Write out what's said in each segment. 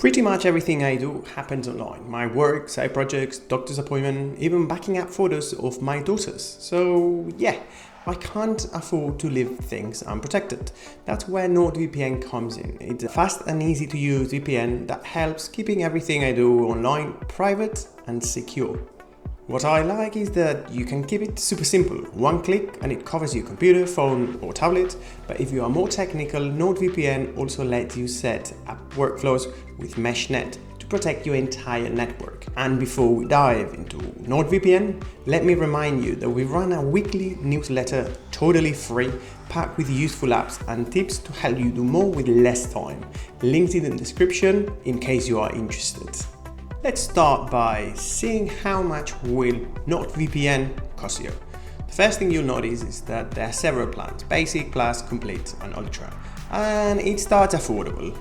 Pretty much everything I do happens online. My work, side projects, doctor's appointment, even backing up photos of my daughters. So yeah, I can't afford to leave things unprotected. That's where NordVPN comes in. It's a fast and easy to use VPN that helps keeping everything I do online private and secure. What I like is that you can keep it super simple, one click and it covers your computer, phone or tablet. But if you are more technical, NordVPN also lets you set up workflows with MeshNet to protect your entire network. And before we dive into NordVPN, let me remind you that we run a weekly newsletter totally free, packed with useful apps and tips to help you do more with less time. Links in the description in case you are interested. Let's start by seeing how much will NordVPN cost you. The first thing you'll notice is that there are several plans: Basic, Plus, Complete and Ultra, and it starts affordable.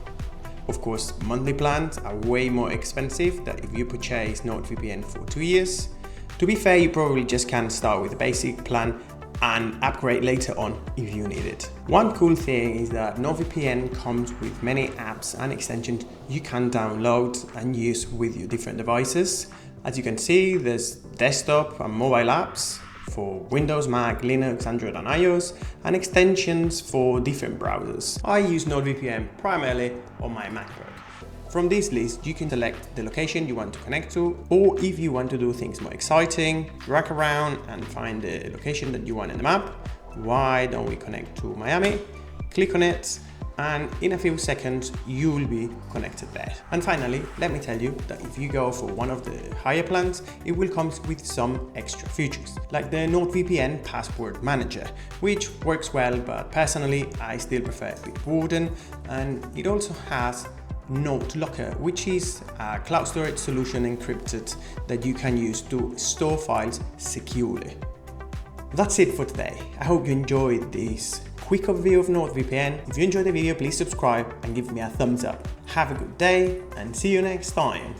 Of course, monthly plans are way more expensive than if you purchase NordVPN for 2 years. To be fair, you probably just can start with the basic plan and upgrade later on if you need it. One cool thing is that NordVPN comes with many apps and extensions you can download and use with your different devices. As you can see, there's desktop and mobile apps for Windows, Mac, Linux, Android and iOS, and extensions for different browsers. I use NordVPN primarily on my MacBook. From this list, you can select the location you want to connect to, or if you want to do things more exciting, drag around and find the location that you want in the map. Why don't we connect to Miami? Click on it, and in a few seconds, you will be connected there. And finally, let me tell you that if you go for one of the higher plans, it will come with some extra features, like the NordVPN Password Manager, which works well, but personally, I still prefer Bitwarden, and it also has NoteLocker, which is a cloud storage solution encrypted that you can use to store files securely. That's it for today. I hope you enjoyed this quick overview of NordVPN. If you enjoyed the video, please subscribe and give me a thumbs up. Have a good day and see you next time.